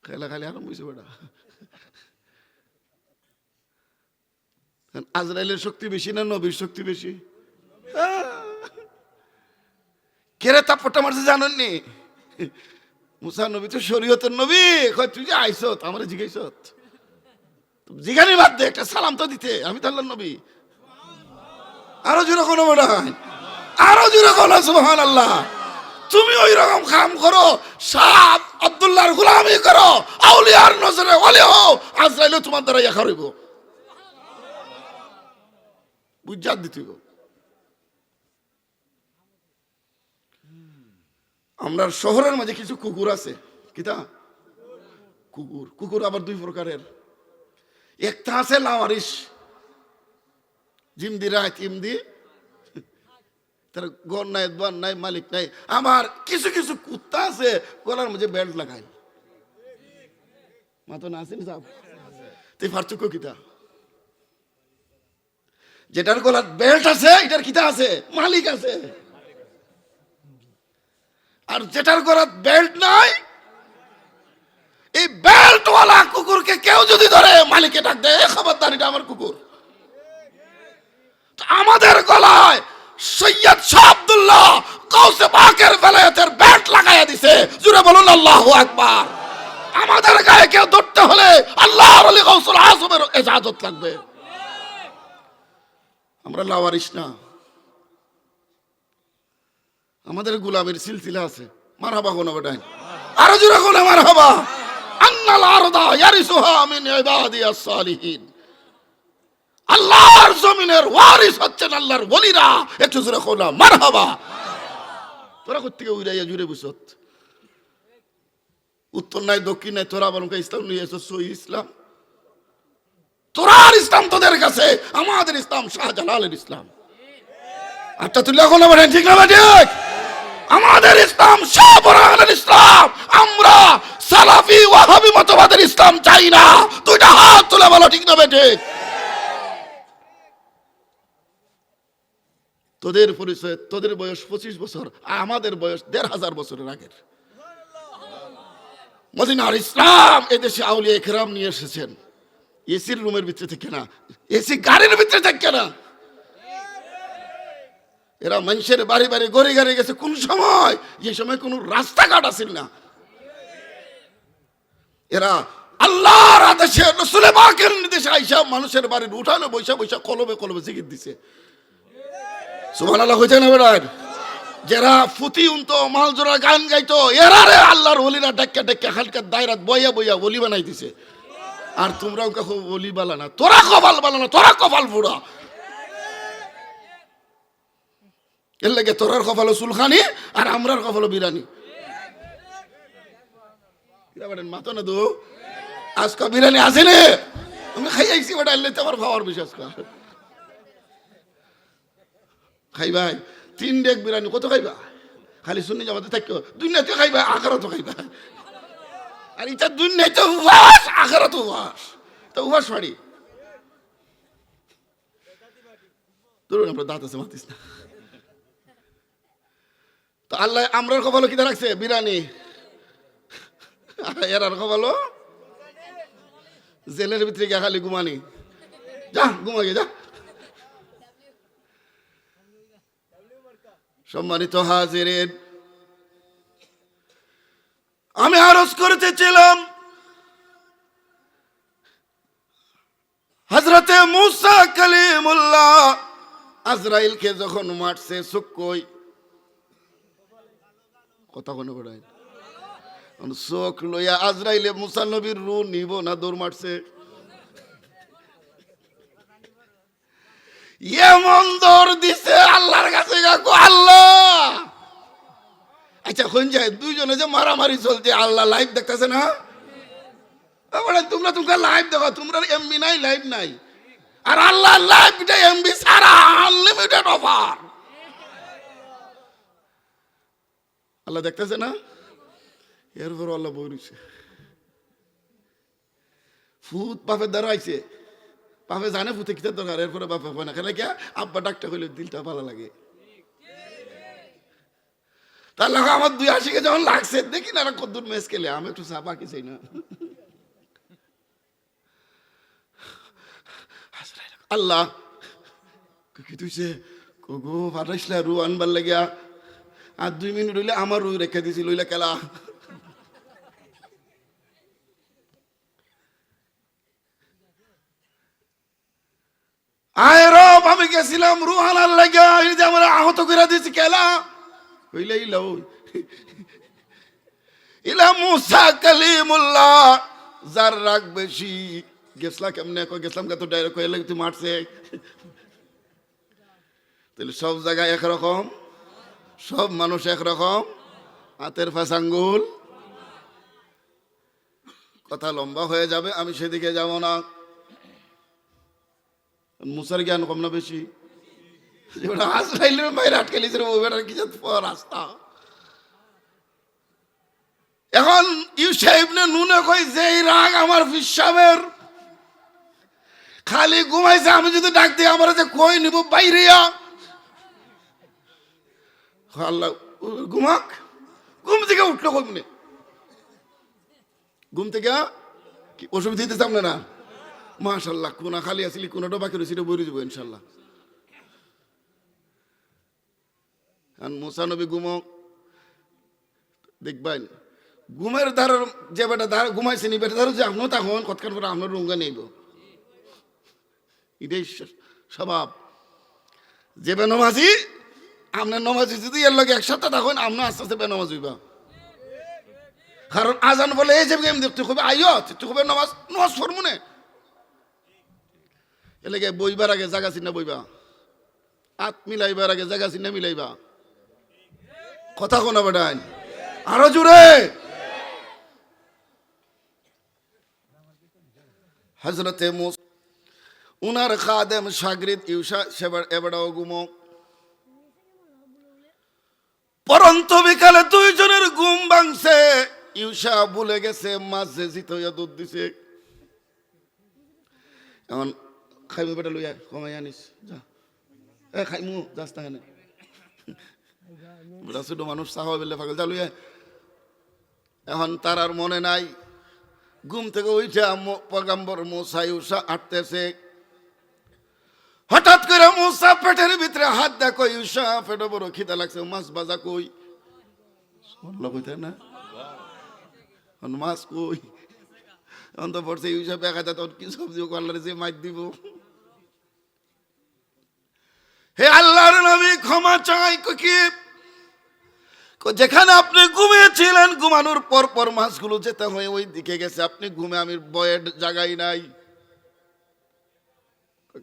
খেলা খালি আরম্ভ হইছে বেটা। আজরাইলের শক্তি বেশি না নবীর শক্তি বেশি? কেরে থাপ্পড়টা মারছে জানেননি? মুসা নবী তো শরীয়তের নবী, কয় তুই যে আইছত আমারে জিজ্ঞাসত, জিজ্ঞানি বাদ দে, একটা সালাম তো দিতে, আমি তো আল্লাহর নবী। আরো জোরে কোনো বেটা, আরো জোরে কোনো সুবহানাল্লাহ। তুমি ওই রকম কাম করো, সাপ আব্দুল্লাহর গোলামি করো, আউলিয়ার নজরে ওলি হও, আজরাইলও তোমার দ্বারা ইয়া করিব, বুঝাত দিতে। আমরা শহরের মাঝে কিছু কুকুর আছে, কিতা কুকুর, কুকুর আবার দুই প্রকারের। একটা আছে লাওয়ারিস, জিমদি রায় তিমদি, তার ঘর নাই, দোয়ার নাই, মালিক নাই। আমার কিছু কিছু কুত্তা আছে গলার মধ্যে বেল্ট লাগাই, মাতো না আসেনি সাহেব, তুই পার্থক্য কিতা? যেটার গলার বেল্ট আছে এটার কিতা আছে, মালিক আছে। আর যেটার গলায় বেল্ট নাই, এই বেল্টওয়ালা কুকুরকে কেউ যদি ধরে মালিকে ডাক দেয়, খবরদার এটা আমার কুকুর। আমাদের গলায় সৈয়দ শাহ আব্দুল্লাহ কাউসে পাকের বেলায়েতের বেল্ট লাগাইয়া দিছে। জুড়ে বলুন আল্লাহু আকবার। আমাদের গায়ে কেউ ধরতে হলে আল্লাহর ওলি গাউসুল আজমের ইজাজত লাগবে। আমরা লাওয়ারিস না, আমাদের গোলামের সিলসিলা আছে। মারহাবা কোন বেটাই, আরো জোরে কোন মারহাবা। আন্নাল আরদা ইয়ারিসুহা মিন ইবাদিয়াস সালিহিন। আল্লাহর জমিনের ওয়ারিস হচ্ছেন আল্লাহর ওলিরা। একটু জোরে কোন মারহাবা। তোরা কোত্থেকে উড়াইয়া জুড়ে বুঝত? উত্তর নাই দক্ষিণ নাই, তোরা বরং ইসলাম নিয়ে এসো। সহি ইসলাম তোরার ইসলাম তোদের কাছে, আমাদের ইসলাম শাহজালালের ইসলাম। আচ্ছা তুই এখন বলেন ঠিক না ঠিক? আমাদের ইসলাম শাহজালালের ইসলাম। আমরা সালাফি ওয়াহাবি মতবাদের ইসলাম চাই না। দুইটা হাত তুলে বলো ঠিক না ঠিক? তোদের পরিচয়, তোদের বয়স 25 বছর, আমাদের বয়স 1500 বছরের আগের। মদিনার ইসলাম এদেশে আউলিয়া ইকরাম নিয়ে এসেছেন। এসির রুমের ভিতরে থেকে না, এসি গাড়ির ভিতরে থেকে না। এরা মানুষের বাড়ি বাড়ি গড়ে গড়ে গেছে। কোন সময়? যে সময় কোন রাস্তাঘাট আছিল না। এরা আল্লাহর আদেশে, রাসূলের পাকের নির্দেশে আইসা মানুষের বাড়ির উঠানে বৈশা বৈশা কলবে কলবে জিকির দিছে। সুবহানাল্লাহ হইছে না বেড়ার? যারা ফুতি উনতো, মাল জোড়া গান গাইতো, এরা রে আল্লাহর ওলিরা ডাক্কা ডাক্কা হালকা দায়রাত বইয়া বইয়া ওলি বানাই দিছে। আর তোমরাও কাকু ওলি বালা না, তোরা কপাল বালা না, তোরা কপাল ফুড়া। এর লাগে তোরার কপাল সুলখানি আর আমরার কপাল বিরানি। মাতো না তো আজকা বিরানি আছে রে, আমি খাই আইছি বেটা। এলে তো আমার খাওয়ার বিশ্বাস কর। খাইবা 3 ডেক বিরানি, কত খাইবা? খালি শুনি যাবাতে থাকো। দুনিয়াতে খাইবা, আখিরাতে খাইবা। আর এটা দুনিয়াতে উপাস, আখিরাতে উপাস। তো উপাস পারি তোর আমরা দাঁত আছে মাতিস না। তো আল্লাহ আমরার কপাল কি রাখছে? বিরানি। এরার কপাল জেলের ভিতরে গিয়ে খালি ঘুমানি। যা ঘুমাগে যা। সম্মানিত হাজিরিন, আমি আরজ করতেছিলাম হযরতে মুসা কালিমুল্লাহ আজরাইলকে যখন মারছে, চোখ কথা কোন বড়াই চোখ লইয়া আজরাইলে মুসা নবীর রূহ নিব না দৌড় মারছে। এমন দৌড় দিছে আল্লাহর কাছে। আল্লাহ আচ্ছা কোন যায় দুইজনে যে মারামারি চলছে, আল্লাহ লাইভ দেখতেছে না? তোমরা লাইভ দেখো, তোমরা এমবি নাই, লাইভ নাই। আর আল্লাহ লাইভটা এমবি সারা আনলিমিটেড অফার। আল্লাহ দেখতেছে না? এরপর আল্লাহ বইছে ফুত বাপের দ্বারা আইছে। বাপে জানে ফুতে কিতার দরকার, এরপরে বাপে হয় না। কেন কে আব্বা ডাক্তার হইলে দিলটা ভালো লাগে। তার লাগে আমার 82 যখন লাগছে, দেখি না কদ্দুর ম্যাচ খেলে, আমি একটু চা বাকি চাই না। আল্লাহ কি তুইছে গো ফাটাইছিলা রু আনবার লাগিয়া। আর 2 মিনিট হইলে আমার রু রেখে দিছি লইলা খেলা। আয় রব, আমি গেছিলাম রুহানার লাগিয়া, এই যে আমরা আহত করে দিছি খেলা হইলে ইলা মুসা কালিমুল্লাহ। যার রাগ বেশি গেছলা কেমনে গেছিলাম, কত ডাইরেক্ট কইলে তুই মারছে। তাহলে সব জায়গায় একরকম, সব মানুষ একরকম, হাতের ফাঁস আঙ্গুল। কথা লম্বা হয়ে যাবে, আমি সেদিকে যাব না। মুসার জ্ঞান কম না বেশি? বাইরে আটকে লিখে কি রাস্তা। এখন ইউসাইবনে নুনে কই যে রাগ আমার ফিসাবের খালি ঘুমাইছে, আমি যদি ডাক দিই আমার যে কই নিব বাইরিয়া। আল্লাহ ঘুমাক, ঘুম থেকে উঠলো কমনে, ঘুম থেকে কি অসুবিধা দিতে সামনে না, মাশাল্লাহ কোনা খালি আসলি কোনাটা বাকি রয়েছে, বই যাবো ইনশাল্লাহ। মুসা নবী ঘুমো দেখবেন, ঘুমের ধারার যে বেটা ধারা ঘুমাইছে নি বেটা ধারা যে আপনার তখন কতক্ষণ পরে আপনার রুঙ্গা নেইব, এটাই স্বভাব। যে বেনমাজি আপনার নমাজি যদি এর লগে একসাথে তখন আপনার আস্তে আস্তে বেনমাজ হইবা। কারণ আজান বলে এই যে দেখতে খুবই আইয় তুই খুবই নমাজ নমাজ ফরমুনে এলাকে বইবার আগে জায়গা চিন্না বইবা, হাত মিলাইবার আগে জায়গা চিন্না মিলাইবা। কথা কোনা বেটাই আরো জুড়ে। হযরতে মুসা উনার খাদেম শাগরিদ ইউসা এবারও ঘুমো। পরন্ত বিকালে দুইজনের ঘুম ভাঙছে। ইউসা ভুলে গেছে মাঝে জিত হইয়া দুধ দিছে। এখন খাইমু বেটা লইয়া কমাই আনিস যা, এ খাইমু যাস না কেন বেটা ছোট মানুষ চাহ বেলে পাগল যা লইয়া। এখন তার আর মনে নাই, ঘুম থেকে উঠে পয়গম্বর মুসা ইউসা আটতেছে। হঠাৎ করে মুসা পেটের ভিতরে হাত দেখো, ইউসা পেটে বড় খিদা লাগছে, মাছ বাজা কই কইতে না মাছ কই অন্ত পড়ছে। ইউসা দেখা যায় তোর কি সবজি করলার যে মাছ দিব। হে আল্লাহর নবী ক্ষমা চাই, কি যেখানে আপনি ঘুমিয়েছিলেন ঘুমানোর পর পর মাছগুলো যেতে হয় ওই দিকে গেছে, আপনি ঘুমে আমি বয়ের জায়গায় নাই।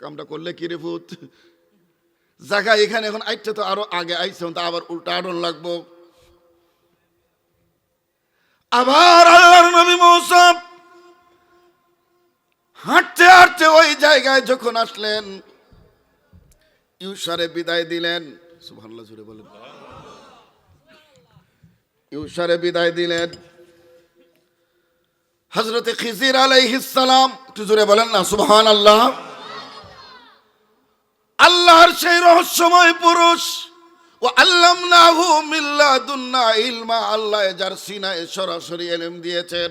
কামটা করলে কি রে ফুত জায়গা এখানে, এখন আইতে তো আরো আগে আইছে তো আবার উল্টা আডন লাগবো। আবার আল্লাহর নবী মুসা হাঁটতে হাঁটতে ওই জায়গায় যখন আসলেন, ইউসারে বিদায় দিলেন। সুবহানাল্লাহ জুড়ে বলেন। ইউসারে বিদায় দিলেন হযরতে খিজির আলাইহিস সালাম। একটু জোরে বলেন না সুবহানাল্লাহ। আল্লাহর সেই রহস্যময় পুরুষ, ও আল্লামনাহু মিন লাদুন্না ইলমা, আল্লাহ যার সিনায় সরাসরি ইলম দিয়েছেন,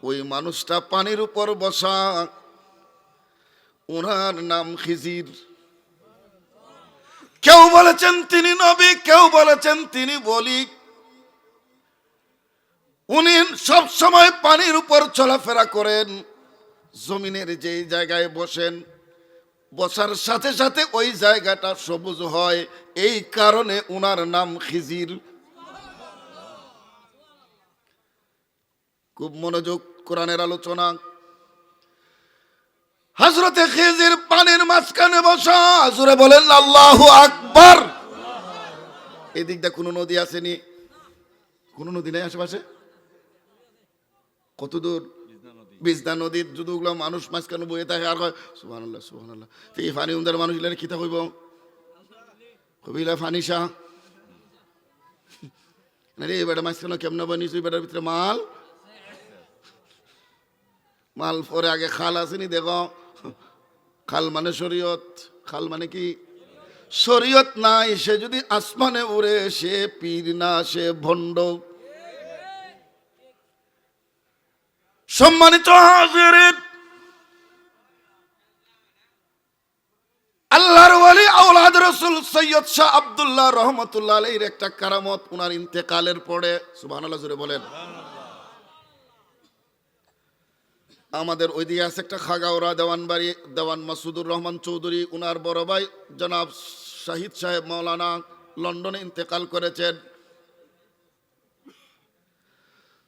ওই মানুষটা পানির উপর বসা, ওনার নাম খিজির। কেউ বলেছেন তিনি নবী, কেউ বলেছেন তিনি বলি। উনি সব সময় পানির উপর চলাফেরা করেন, জমিনের যে জায়গায় বসেন, বসার সাথে সাথে ওই জায়গাটা সবুজ হয়, এই কারণে উনার নাম খিজির। খুব মনোযোগ কোরআনের আলোচনা। হযরতে খিজির পানির মাঝখানে বসা, জোরে বলেন আল্লাহু আকবার। এই দিকটা কোনো নদী আসেনি, কোনো নদী নেই আশেপাশে। কত দূর? বিজদা নদীর যতগুলো মানুষ মাঝখানে বয়ে থাকে আর কয় সুবহানাল্লাহ সুবহানাল্লাহ। এই ফানি উন্দার মানুষ ইলারে কিতা কইব, কবিলা ফানিসা রে বেটা মাঝখানে কেমন বানিয়েছে, বেটার ভিতরে মাল মাল পরে আগে খাল আসেনি দেখো। খাল মানে শরীয়ত, খাল মানে কি শরীয়ত নাই, সে যদি আসমানে উড়ে সে পীর না, সে ভণ্ড। সম্মানিত হাজিরিন, আল্লাহর ওয়ালি আওলাদ রাসূল সৈয়দ শাহ আব্দুল্লাহ রহমাতুল্লাহ আলাইহির একটা কারামত উনার ইন্তেকালের পরে, সুবহানাল্লাহ জোরে বলেন। আমাদের ওইদিকে আছে একটা খাগাওড়া দেওয়ানবাড়ি, দেওয়ান মাসুদুর রহমান চৌধুরী, উনার বড় ভাই জনাব শাহিদ সাহেব মাওলানা লন্ডনে ইন্তেকাল করেছেন।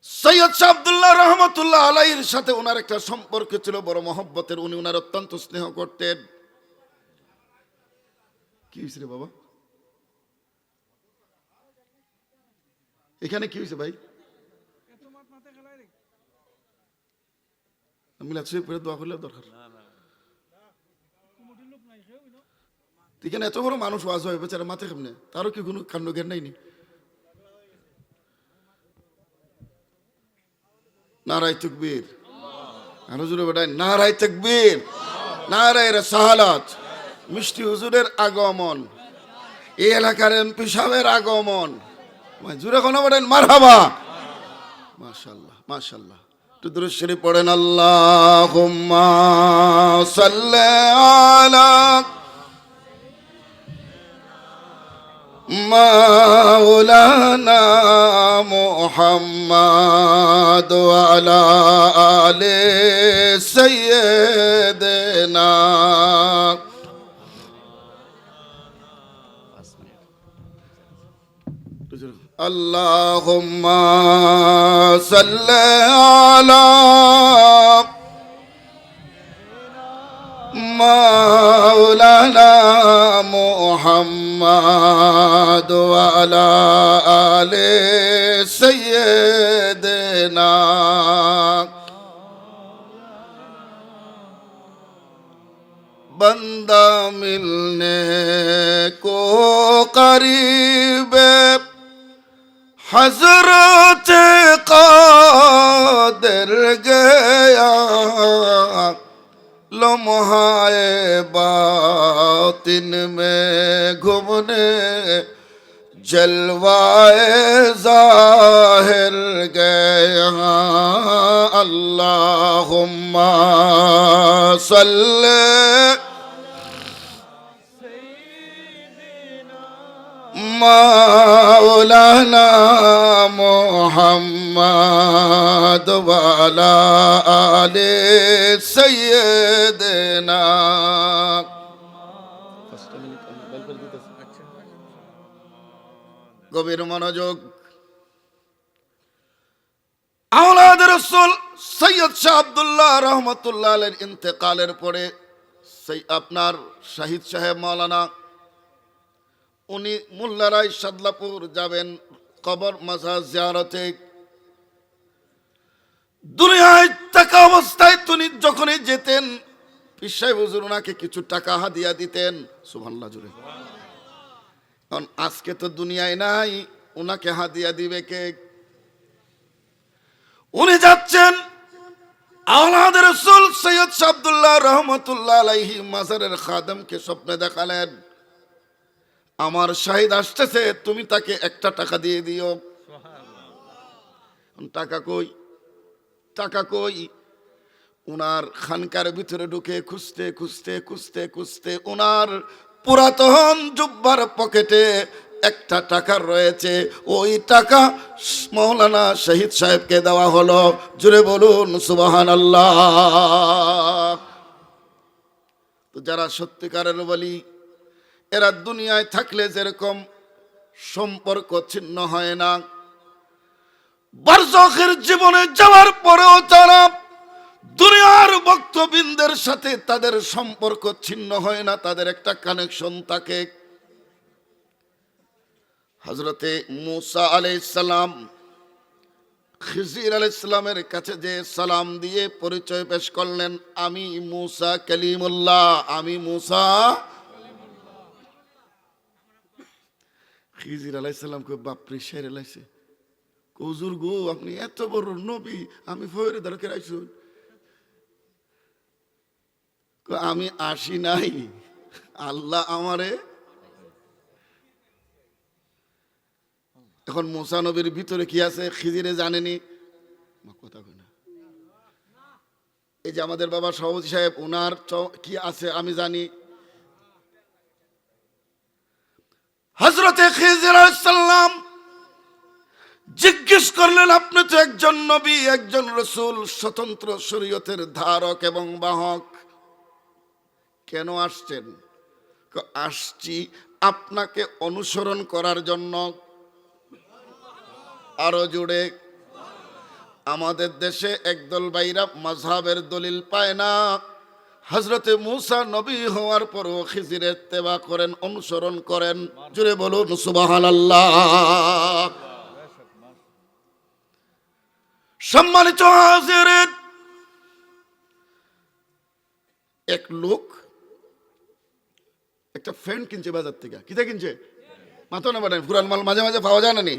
সৈয়দ শাহ আব্দুল্লাহ রহমাতুল্লাহ আলাইহির সাথে উনার একটা সম্পর্ক ছিল বড় মহব্বতের, উনি উনার অত্যন্ত স্নেহ করতেন। কি হয়েছে রে বাবা, এখানে কি হয়েছে ভাই? মিলাদ শরীফ পড়ে দোয়া করলে দরকার। এখানে এত বড় মানুষ ওয়াজ হয়, বেচারা মাথা কেমনে, তারও কি কোনো কাণ্ড জ্ঞান নাইনি? নারায়ে তাকবীর, আরো জোরে বেটায় নারায়ে তাকবীর, নারায়ে রিসালাত। মিষ্টি হুজুরের আগমন, এই এলাকার এমপি সাহেবের আগমন, জুড়ে কোনো বলেন মারহাবা। মাশাআল্লাহ মাশাআল্লাহ। একটু দুরূদ শরীফ পড়েন। আল্লাহুম্মা সাল্লি আলা মাওলানা মুহাম্মাদ ওয়া আলা আলি সাইয়্যিদিনা। আল্লাহুম্মা সাল্লি আলা মাওলানা মুহাম্মাদ ওয়া আলা আলি সাইয়্যিদিনা। बंदा मिलने को करीब हजरत कादिर गया, लम्हाए बातिन में घूमने जलवाए ज़ाहिर गया। अल्लाहुम्मा सल्ले मौलाना मुहम्मद वाला आले सैयदना। গভীর মনোযোগ। আওলাদ রাসূল সৈয়দ শাহ আব্দুল্লাহ রহমতুল্লাহ আলাইহির ইন্তেকালের পরে আপনার শহীদ সাহেব মাওলানা উনি মোল্লারাই সাদলাপুর যাবেন কবর মাজার জিয়ারতে। দুনিয়ায় থাকা অবস্থায় তিনি যখনই যেতেন পীর সাহেব হুজুর ওনাকে কিছু টাকা হাদিয়া দিতেন। সুবহানাল্লাহ জুড়ে। কারণ আজকে তো দুনিয়ায় নাই, ওনাকে হাদিয়া দিবে কে? উনি যাচ্ছেন, আওলাদ রাসূল সৈয়দ শাহ আব্দুল্লাহ রহমতুল্লাহ আলাইহি মাজারের খাদেমকে স্বপ্নে দেখালেন, আমার শাহিদ আসতেছে, তুমি তাকে একটা টাকা দিয়ে দিও। টাকা কই? টাকা কই? উনার খানকার ভিতরে ঢুকে খুঁজতে খুঁজতে খুঁজতে খুঁজতে উনার পুরাতন জুব্বার পকেটে একটা টাকা রয়েছে। ওই টাকা মাওলানা শহীদ সাহেবকে দেওয়া হলো। জুড়ে বলুন সুবহানাল্লাহ। তো যারা সত্যিকারের বলি, এরা দুনিয়ায় থাকলে যেরকম সম্পর্ক ছিন্ন হয় না, বারজাখের জীবনে যাওয়ার পরেও যারা দুনিয়ার ভক্তবৃন্দের সাথে তাদের সম্পর্ক ছিন্ন হয় না, তাদের একটা কানেকশন থাকে। হযরতে মূসা আলাইহিস সালাম খিজির আলাইহিস সালামের কাছে যে সালাম দিয়ে পরিচয় পেশ করলেন, আমি মূসা কালিমুল্লাহ, আমি মূসা। খিজির আলাইহিস সালাম কই বাপরে শের লাইছে, হুজুর গো আপনি এত বড় নবী, আমি ফয়রে দরকার আইছো। আমি আসি নাই, আল্লাহ আমারে। এখন মূসা নবীর ভিতরে কি আছে খিজিরে জানেনি, কথা কই না। এই যে আমাদের বাবা সভাপতি সাহেব, ওনার কি আছে আমি জানি। হযরতে খিজির আলাইহিস সালাম জিজ্ঞেস করলেন, আপনি তো একজন নবী, একজন রাসূল, স্বতন্ত্র শরীয়তের ধারক এবং বাহক, কেন আসছেন? আসছি আপনাকে অনুসরণ করার জন্য। আরো জুড়ে। আমাদের দেশে একদল ভাইরা মাযহাবের দলিল পায় না, হযরতে মূসা নবী হওয়ার পরও খিজিরের ইত্তেবা করেন, অনুসরণ করেন। জুড়ে বলুন সুবহানাল্লাহ। সম্মানিত হাজিরিন, এক লোক একটা ফ্যান কিনছে বাজার থেকে। কিটা কিনছে? মাথা না বাড়ায়, পুরান মাল মাঝে মাঝে পাওয়া যায় না নি?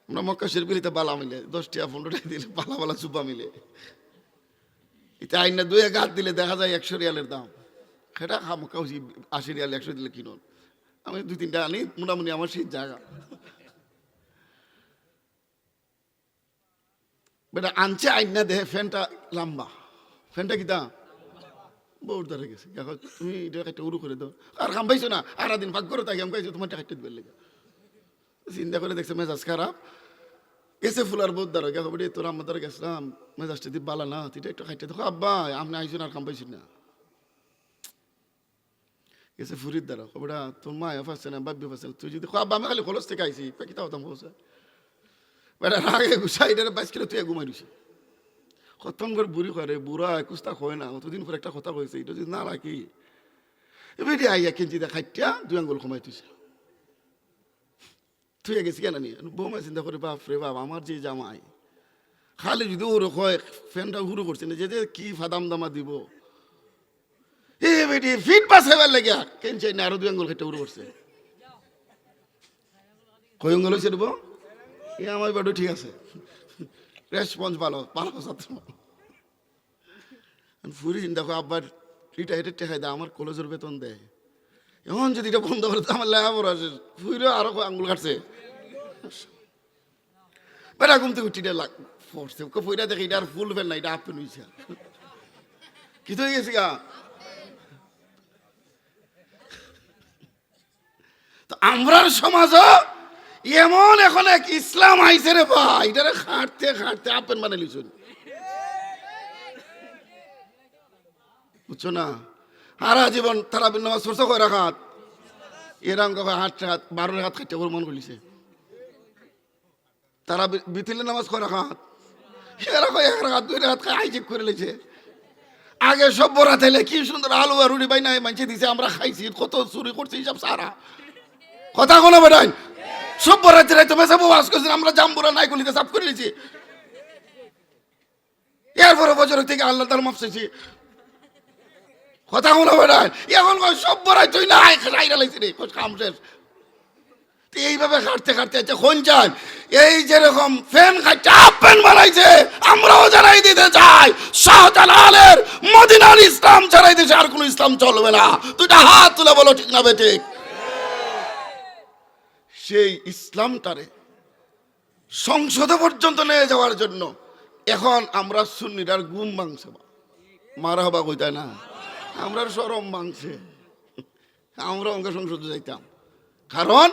আমরা মক্কা শরীফে বালা মিলে 10 টাকা 15 টাকা দিলে বালা বালা চুপা মিলে, এটা আইনা 2 গাছ দিলে দেখা যায় 100 রিয়ালের দাম। সেটা মক্কা 80 রিয়াল 100 দিলে কিনুন। আমি 2-3টা আনি, মোটামুটি আমার সেই জায়গা। বেটা আনছে আইনা দেহে ফ্যানটা লম্বা, ফ্যানটা কিতা বহুত ধরে গেছে। দেখো তুমি এটা একটা উরু করে দাও, আর খাম পাইছো না, আর দিন ভাগ করে তাই আমি পাইছো তোমার টাকা দিবে লেগে। চিন্তা করে দেখছে মেজাজ খারাপ গেছে, ফুলার বহুত দ্বারা গেছো বেটি তোর আমার দ্বারা গেছিলাম মেজাজটা দিব বালা না, তুই একটু খাইতে দেখো আব্বা আপনি আইসো না, আর খাম পাইছি না। গেছে ফুরির দ্বারা বেটা তোর মা ফাঁসছে না বাব্বি ফাঁসছে না, তুই যদি আব্বা আমি খালি খরচ থেকে আইসি কিতা হতাম বলছে বেটা রাগে গুছা এটা 22 কিলো তুই ঘুমাই দিছি। খতম করে বুড়ি করে বুড়া একুশটা হয় না, অতদিন পর একটা কথা কয়েছে এটা যদি না রাখি এবার আইয়া কেঞ্চি দা খাইটা 2 আঙ্গুল কমাই তুইছে তুই গেছি কেন নিয়ে বৌমা চিন্তা করে বাপ রে বাপ আমার যে জামাই খালি যদি ওর হয় ফ্যানটা হুড়ো করছে না, যে কি ফাদাম দামা দিব এ বেটি ফিট পাস হইবার লাগিয়া কেঞ্চি না আরো 2 আঙ্গুল খাইটা হুড়ো করছে। কয় আঙ্গুল হয়েছে দেবো এ আমার বাড়ি ঠিক আছে, রেসপন্স ভালো ভালো ছাত্র। ফুরি দেখো আব্বার এটা এটা টেকাই দেয়, আমার কলেজের বেতন দেয়, এখন যদি এটা বন্ধ করে আমার লেখাপড়া আছে ফুইরে আরো আঙ্গুল কাটছে। বেটা ঘুম থেকে উঠিটা পড়ছে ফুইরা দেখে এটা আর ফুল ফেল না, এটা হাফ পেন হয়েছে কি তো হয়ে গেছি গা। তো আমরার সমাজ এমন এখন এক ইসলাম আইছে রে ভাই, এটারে খাটতে খাটতে আপেন মানে লিছুন বুঝছো না। সারা জীবন তারা নামাজ পড়ছে কয় রাখাত, এরকম কখন 8 রাখাত 12 রাখাত খাইতে ওর মন করিছে। তারা বিতিলে নামাজ কয় রাখাত, এরা কয় 1 রাখাত 2 রাখাত খাই আইজেক করে লেছে। আগে সব বরাত হইলে কি সুন্দর আলু আর রুটি বাইনা মানছে দিছে, আমরা খাইছি কত চুরি করছি সব সারা কথা কোনো বেটাই সব বরাত রাইতে মেসা বাস করছি, আমরা জাম্বুরা নাই গলিতে সাফ করে লিছি। এরপরে বছর থেকে আল্লাহ তার মাফ চাইছি কথা কোনো বেটাই, এখন সব বরাই তুই না খাইরা লাইছি রে কাম শেষ। এইভাবে খাটতে খাটতে আছে কোন চান এই যেরকম ফ্যান খাইটা ফ্যান বানাইছে আমরাও জানাই দিতে চাই শাহজালালের মদিনার ইসলাম ছাড়াই দেশে আর কোনো ইসলাম চলবে না। দুইটা হাত তুলে বলো ঠিক না বেঠিক। সেই ইসলামটারে সংসদে পর্যন্ত নিয়ে যাওয়ার জন্য এখন আমরা সুন্নিরার গুম মাংসে মারা হবা কইতা না, আমরা সরম মাংসে আমরা অঙ্গ সংসদে যাইতাম, কারণ